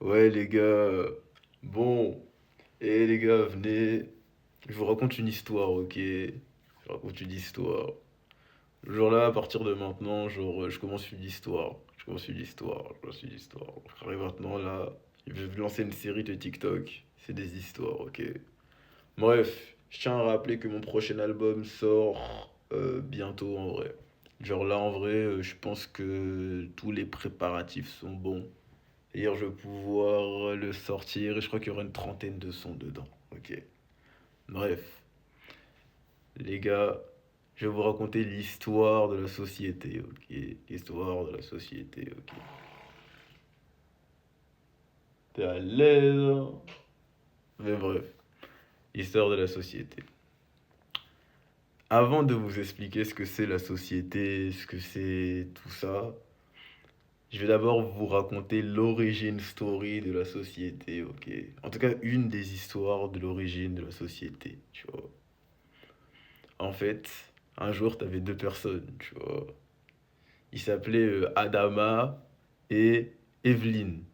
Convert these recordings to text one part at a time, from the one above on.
Ouais les gars, bon, les gars, venez, je vous raconte une histoire, ok? Je vous raconte une histoire. Genre là, à partir de maintenant, je commence une histoire. Je commence une histoire. Et maintenant là, je vais lancer une série de TikTok. C'est des histoires, ok? Bref, je tiens à rappeler que mon prochain album sort bientôt en vrai. Genre là, en vrai, je pense que tous les préparatifs sont bons. D'ailleurs, je vais pouvoir le sortir et je crois qu'il y aura une trentaine de sons dedans. Ok. Bref, les gars, je vais vous raconter l'histoire de la société. Ok. L'histoire de la société. Ok. T'es à l'aise, hein? Mais bref, l'histoire de la société. Avant de vous expliquer ce que c'est la société, ce que c'est tout ça, je vais d'abord vous raconter l'origine story de la société, ok? En tout cas, une des histoires de l'origine de la société, tu vois. En fait, un jour, t'avais deux personnes, tu vois. Ils s'appelaient Adama et Evelyne,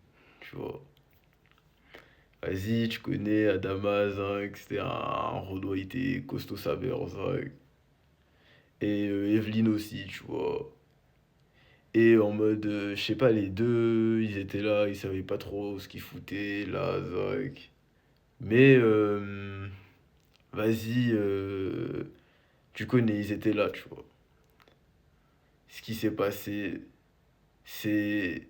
tu vois. Vas-y, tu connais Adama, Zinc, c'était un Renoir, il était costaud sa mère, Zinc. Et Evelyne aussi, tu vois. Et en mode, je sais pas, les deux, ils étaient là, ils savaient pas trop ce qu'ils foutaient, là, Zinc. Mais, vas-y, tu connais, ils étaient là, tu vois. Ce qui s'est passé, c'est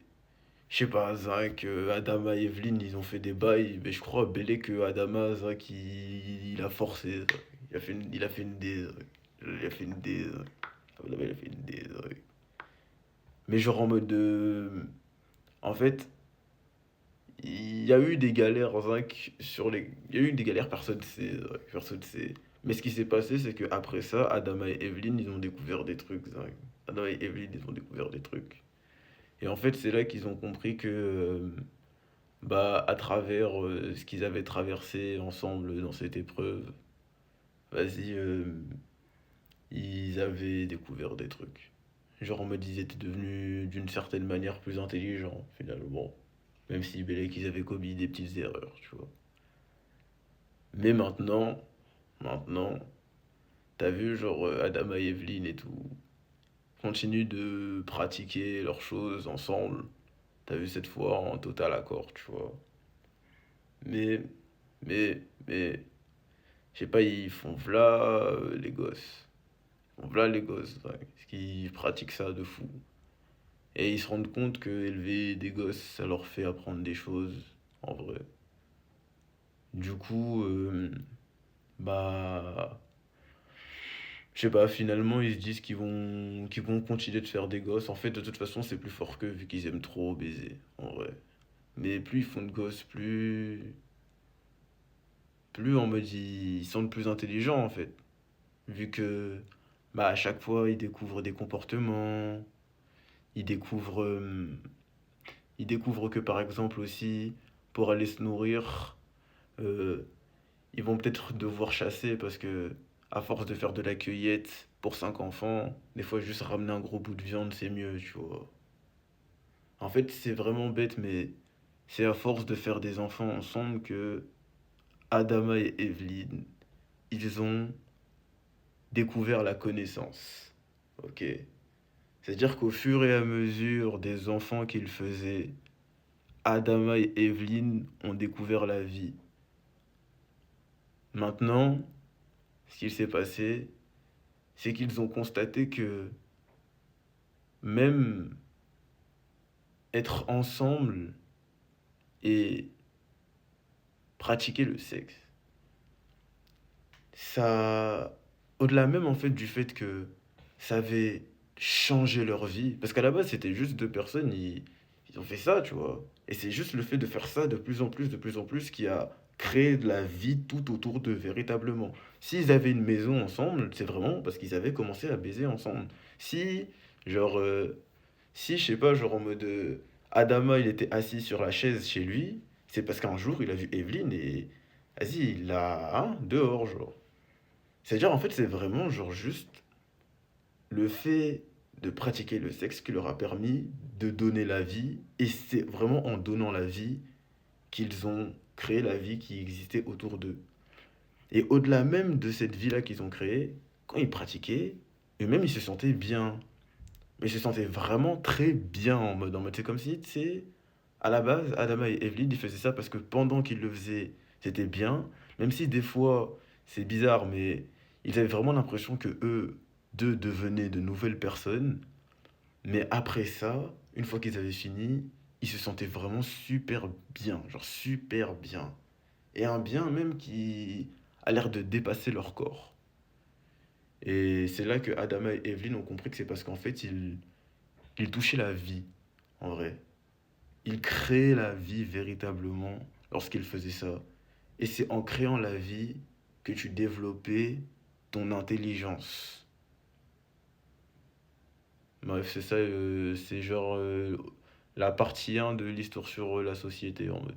je sais pas, Zach, Adama et Evelyne, ils ont fait des bails, mais je crois, Bélé, que Adama, Zach, il a forcé. Zach. Il a fait une D. Zach. Il a fait une D. Zach. Adama, il a fait une D. Zach. Mais genre en mode de. En fait, il y a eu des galères, Zach, sur les. Il y a eu des galères, personne ne sait. Zach, personne ne sait. Mais ce qui s'est passé, c'est que après ça, Adama et Evelyne, ils ont découvert des trucs, Zach. Adama et Evelyne, ils ont découvert des trucs. Et en fait, c'est là qu'ils ont compris que. Bah, à travers ce qu'ils avaient traversé ensemble dans cette épreuve, vas-y, ils avaient découvert des trucs. Genre en mode ils étaient devenus d'une certaine manière plus intelligents finalement. Même si Bellec ils avaient commis des petites erreurs, tu vois. Mais maintenant, t'as vu genre Adama et Evelyne et tout, continuent de pratiquer leurs choses ensemble. T'as vu cette fois en total accord, tu vois. Mais, mais, je sais pas, ils font v'là les gosses. Ils font v'là les gosses, ouais. Parce qu'ils pratiquent ça de fou. Et ils se rendent compte que élever des gosses, ça leur fait apprendre des choses, en vrai. Du coup, bah, je sais pas, finalement, ils se disent qu'ils vont continuer de faire des gosses. En fait, de toute façon, c'est plus fort qu'eux, vu qu'ils aiment trop baiser, en vrai. Mais plus ils font de gosses, plus en mode ils sont plus intelligents, en fait. Vu que, bah, à chaque fois, ils découvrent des comportements, ils découvrent, ils découvrent que par exemple aussi, pour aller se nourrir, euh, ils vont peut-être devoir chasser parce que, à force de faire de la cueillette pour 5 enfants, des fois juste ramener un gros bout de viande, c'est mieux, tu vois. En fait, c'est vraiment bête, mais c'est à force de faire des enfants ensemble que Adama et Evelyne, ils ont découvert la connaissance. Ok? C'est-à-dire qu'au fur et à mesure des enfants qu'ils faisaient, Adama et Evelyne ont découvert la vie. Maintenant, ce qu'il s'est passé, c'est qu'ils ont constaté que même être ensemble et pratiquer le sexe, ça, au-delà même en fait du fait que ça avait changé leur vie, parce qu'à la base c'était juste deux personnes, ils ont fait ça, tu vois. Et c'est juste le fait de faire ça de plus en plus, de plus en plus, qui a créé de la vie tout autour d'eux, véritablement. S'ils avaient une maison ensemble, c'est vraiment parce qu'ils avaient commencé à baiser ensemble. Si, genre, si, je sais pas, genre en mode Adama, il était assis sur la chaise chez lui, c'est parce qu'un jour il a vu Evelyne et vas-y, il l'a hein, dehors, genre. C'est-à-dire, en fait, c'est vraiment, genre, juste le fait de pratiquer le sexe qui leur a permis de donner la vie. Et c'est vraiment en donnant la vie qu'ils ont créé la vie qui existait autour d'eux. Et au-delà même de cette vie-là qu'ils ont créée, quand ils pratiquaient, eux-mêmes, ils se sentaient bien. Mais ils se sentaient vraiment très bien en mode, c'est comme si, tu sais, à la base, Adama et Evelyne, ils faisaient ça parce que pendant qu'ils le faisaient, c'était bien. Même si des fois, c'est bizarre, mais ils avaient vraiment l'impression que eux, deux devenaient de nouvelles personnes. Mais après ça, une fois qu'ils avaient fini, ils se sentaient vraiment super bien, genre super bien. Et un bien même qui a l'air de dépasser leur corps. Et c'est là que Adama et Evelyn ont compris que c'est parce qu'en fait, ils touchaient la vie, en vrai. Ils créaient la vie véritablement lorsqu'ils faisaient ça. Et c'est en créant la vie que tu développais ton intelligence. Bref, c'est ça, c'est genre la partie 1 de l'histoire sur la société en mode.